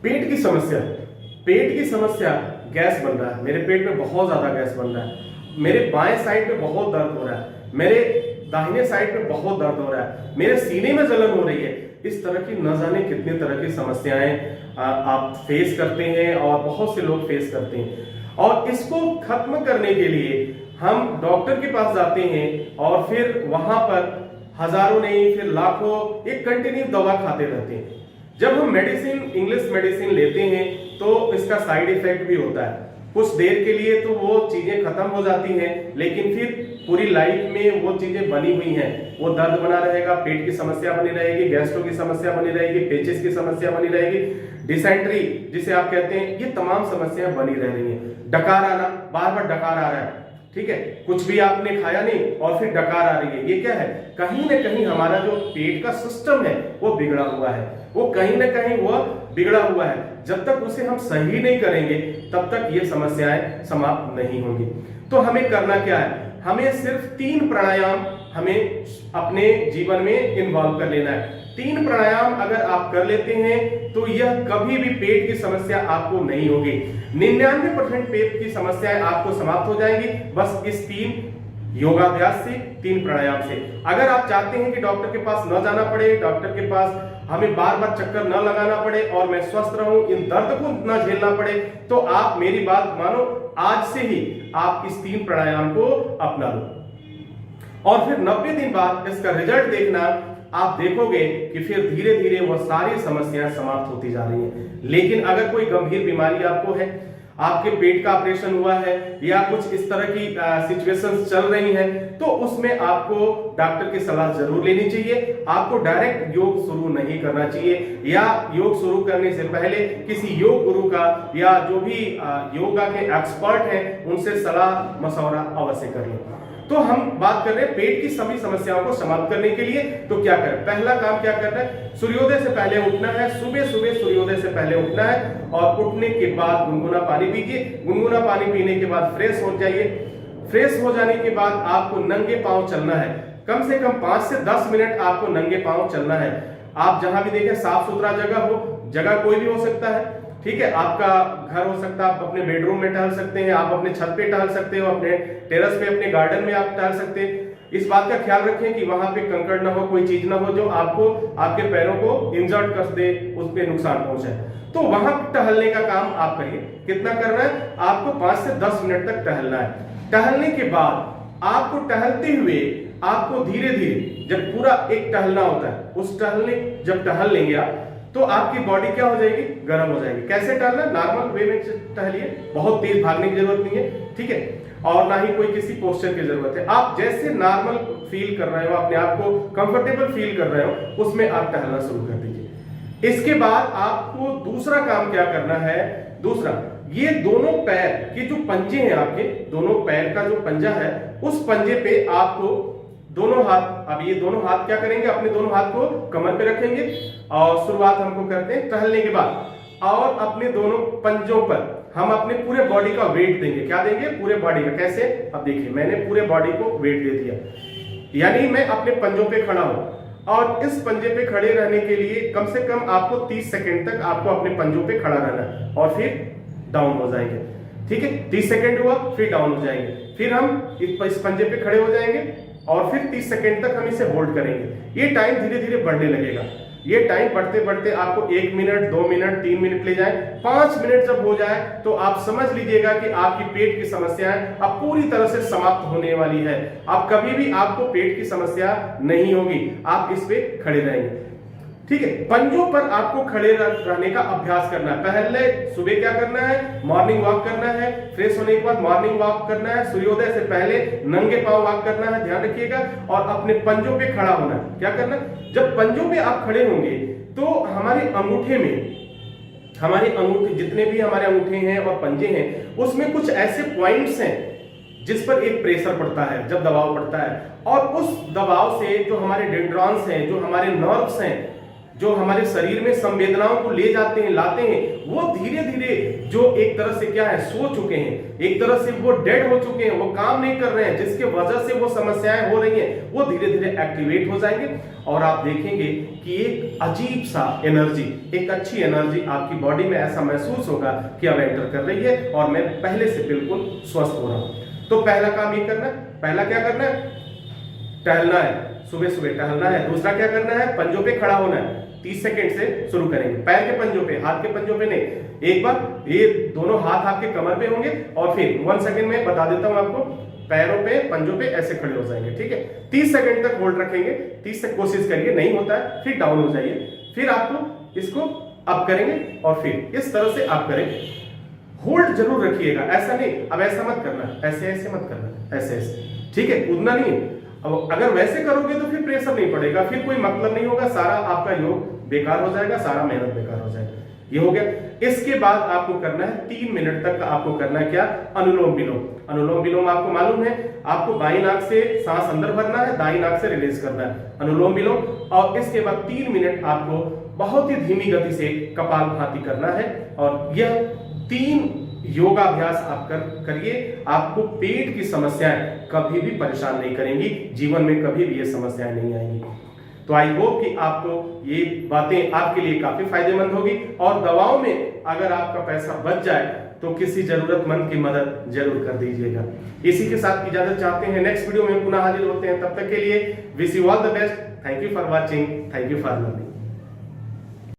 पेट की समस्या, पेट की समस्या, गैस बन रहा है, मेरे पेट में बहुत ज्यादा गैस बन रहा है, मेरे बाएं साइड पे बहुत दर्द हो रहा है, मेरे दाहिने साइड पे बहुत दर्द हो रहा है, मेरे सीने में जलन हो रही है। इस तरह की न जाने कितने तरह की समस्याएं आप फेस करते हैं और बहुत से लोग फेस करते हैं। और इसको खत्म करने के लिए हम डॉक्टर के पास जाते हैं और फिर वहां पर हजारों नहीं फिर लाखों एक कंटिन्यू दवा खाते रहते हैं। जब हम मेडिसिन, इंग्लिश मेडिसिन लेते हैं तो इसका साइड इफेक्ट भी होता है। कुछ देर के लिए तो वो चीजें खत्म हो जाती हैं, लेकिन फिर पूरी लाइफ में वो चीजें बनी हुई हैं। वो दर्द बना रहेगा, पेट की समस्या बनी रहेगी, गैस्ट्रो की समस्या बनी रहेगी, पेचिस की समस्या बनी रहेगी, डिसेंट्री जिसे आप कहते हैं, ये तमाम समस्याएं बनी रह रही हैं। डकार आना, बार बार डकार आ रहा है, ठीक है, कुछ भी आपने खाया नहीं और फिर डकार आ रही है, ये क्या है? कहीं ना कहीं हमारा जो पेट का सिस्टम है वो बिगड़ा हुआ है, वो कहीं ना कहीं वो बिगड़ा हुआ है। जब तक उसे हम सही नहीं करेंगे तब तक ये समस्याएं समाप्त नहीं होंगी। तो हमें करना क्या है? हमें सिर्फ 3 प्राणायाम हमें अपने जीवन में इन्वॉल्व कर लेना है। 3 प्राणायाम अगर आप कर लेते हैं तो यह कभी भी पेट की समस्या आपको नहीं होगी। 99% पेट की समस्याएं आपको समाप्त हो जाएंगी बस इस 3 योगाभ्यास से, 3 प्राणायाम से। अगर आप चाहते हैं कि डॉक्टर के पास न जाना पड़े, डॉक्टर के पास हमें बार बार चक्कर न लगाना पड़े और मैं स्वस्थ रहूं, इन दर्द को न झेलना पड़े, तो आप मेरी बात मानो, आज से ही आप इस 3 प्राणायाम को अपना लो और फिर 90 दिन बाद इसका रिजल्ट देखना। आप देखोगे कि फिर धीरे धीरे वो सारी समस्याएं समाप्त होती जा रही हैं। लेकिन अगर कोई गंभीर बीमारी आपको है, आपके पेट का ऑपरेशन हुआ है या कुछ इस तरह की सिचुएशंस चल रही हैं, तो उसमें आपको डॉक्टर की सलाह जरूर लेनी चाहिए। आपको डायरेक्ट योग शुरू नहीं करना चाहिए, या योग शुरू करने से पहले किसी योग गुरु का या जो भी योगा के एक्सपर्ट हैं उनसे सलाह मशवरा अवश्य कर लें। तो हम बात कर रहे हैं पेट की सभी समस्याओं को समाप्त करने के लिए। तो क्या करें? पहला काम क्या करना है? सूर्योदय से पहले उठना है, सुबह सुबह सूर्योदय से पहले उठना है और उठने के बाद गुनगुना पानी पीजिए। गुनगुना पानी पीने के बाद फ्रेश हो जाइए। फ्रेश हो जाने के बाद आपको नंगे पांव चलना है, कम से कम 5 से 10 मिनट आपको नंगे पांव चलना है। आप जहां भी देखें साफ सुथरा जगह हो, जगह कोई भी हो सकता है, ठीक है, आपका घर हो सकता है, आप अपने बेडरूम में टहल सकते हैं, आप अपने छत पे टहल सकते हो, अपने टेरेस पे, अपने गार्डन में आप टहल सकते हैं। इस बात का ख्याल रखें कि वहां पे कंकड़ ना हो, कोई चीज ना हो जो आपको, आपके पैरों को इंजर्ड कर दे, उस पे नुकसान पहुंचाए। तो वहां टहलने का काम आप करिए। कितना करना है? आपको 5 से 10 मिनट तक टहलना है। टहलने के बाद आपको टहलते हुए आपको धीरे धीरे, जब पूरा एक टहलना होता है, उस जब टहल लेंगे आप, तो आपकी बॉडी क्या हो जाएगी? गर्म हो जाएगी। कैसे टहलना? नॉर्मल वे में टहलिए, बहुत तेज भागने की जरूरत नहीं है, ठीक है, और ना ही कोई किसी पोस्चर की जरूरत है। आप जैसे नॉर्मल फील कर रहे हो, अपने आप को कंफर्टेबल फील कर रहे हो, उसमें आप टहलना शुरू कर दीजिए। इसके बाद आपको दूसरा काम क्या करना है? दूसरा, ये दोनों पैर के जो पंजे हैं, आपके दोनों पैर का जो पंजा है, उस पंजे पे आपको दोनों हाथ, अब ये दोनों हाथ क्या करेंगे? अपने दोनों हाथ को कमर पे रखेंगे और शुरुआत हमको करते हैं टहलने के बाद, और अपने दोनों पंजों पर हम अपने पूरे बॉडी का वेट देंगे। क्या देंगे? पूरे बॉडी का। कैसे? अब देखिए, मैंने पूरे बॉडी को वेट दे दिया, यानी मैं अपने पंजों पे खड़ा हूं, और इस पंजे पे खड़े रहने के लिए कम से कम आपको 30 सेकंड तक आपको अपने पंजों पे खड़ा रहना है और फिर डाउन हो जाएंगे, ठीक है। 30 सेकंड हुआ, फिर डाउन हो जाएंगे, फिर हम इस पंजे पे खड़े हो जाएंगे और फिर 30 सेकंड तक हम इसे होल्ड करेंगे। ये टाइम धीरे धीरे बढ़ने लगेगा। ये टाइम बढ़ते बढ़ते आपको 1 मिनट, 2 मिनट, 3 मिनट ले जाए, 5 मिनट जब हो जाए तो आप समझ लीजिएगा कि आपकी पेट की समस्याएं अब पूरी तरह से समाप्त होने वाली है। अब कभी भी आपको पेट की समस्या नहीं होगी, आप इस पे खड़े रहेंगे, ठीक है। पंजों पर आपको खड़े रहने का अभ्यास करना है। पहले सुबह क्या करना है? मॉर्निंग वॉक करना है। फ्रेश होने के बाद मॉर्निंग वॉक करना है। सूर्योदय से पहले नंगे पांव वॉक करना है, ध्यान रखिएगा, और अपने पंजों पे खड़ा होना है। क्या करना है? जब पंजों पे आप खड़े होंगे तो हमारे अंगूठे में, हमारे अंगूठे, जितने भी हमारे अंगूठे हैं और पंजे हैं, उसमें कुछ ऐसे पॉइंट्स हैं जिस पर एक प्रेशर पड़ता है, जब दबाव पड़ता है, और उस दबाव से जो हमारे डेंड्रॉन्स हैं, जो हमारे नर्व्स हैं, जो हमारे शरीर में संवेदनाओं को ले जाते हैं, लाते हैं, वो धीरे धीरे जो एक तरह से क्या है, सो चुके हैं, एक तरह से वो डेड हो चुके हैं, वो काम नहीं कर रहे हैं, जिसके वजह से वो समस्याएं हो रही हैं, वो धीरे धीरे एक्टिवेट हो जाएंगे और आप देखेंगे कि एक अजीब सा एनर्जी, एक अच्छी एनर्जी आपकी बॉडी में ऐसा महसूस होगा कि अब एंटर कर रही है और मैं पहले से बिल्कुल स्वस्थ हो रहा हूं। तो पहला काम ये करना है, पहला क्या करना है, टहलना है, सुबह सुबह टहलना है। दूसरा क्या करना है, पंजों पे खड़ा होना है। 30 सेकंड से शुरू करेंगे, पैर के पंजों पे, हाथ के पंजों पे नहीं। एक बार ये दोनों हाथ आपके कमर पे होंगे और फिर 1 सेकंड में बता देता हूं आपको, पैरों पे पंजों पे ऐसे खड़े हो जाएंगे, ठीक है। 30 सेकंड तक होल्ड रखेंगे, 30 तक कोशिश करिए, नहीं होता है फिर डाउन हो जाइए, फिर आपको इसको अप करेंगे और फिर इस तरह से अप करेंगे। होल्ड जरूर रखिएगा, ऐसा नहीं अब ऐसा मत करना, ऐसे ऐसे मत करना, ऐसे ऐसे, ठीक है, कूदना नहीं है। अब अगर वैसे करोगे तो फिर प्रेशर नहीं पड़ेगा, फिर कोई मतलब नहीं होगा, सारा आपका योग बेकार हो जाएगा, सारा मेहनत बेकार हो जाएगा। ये हो गया। इसके बाद आपको करना है 3 मिनट तक आपको करना है क्या, अनुलोम विलोम। अनुलोम विलोम आपको मालूम है, आपको बाईं नाक से सांस अंदर भरना है, दाईं नाक से रिलीज करना है, अनुलोम विलोम। और इसके बाद 3 मिनट आपको बहुत ही धीमी गति से कपालभाति करना है। और यह 3 योगाभ्यास आप करिए, आपको पेट की समस्याएं कभी भी परेशान नहीं करेंगी, जीवन में कभी भी ये समस्याएं नहीं आएंगी। तो आई होप कि आपको ये बातें आपके लिए काफी फायदेमंद होगी। और दवाओं में अगर आपका पैसा बच जाए तो किसी जरूरतमंद की मदद जरूर कर दीजिएगा। इसी के साथ इजाजत चाहते हैं, नेक्स्ट वीडियो में पुनः हाजिर होते हैं, तब तक के लिए wish you all the best. Thank you for watching, thank you for learning.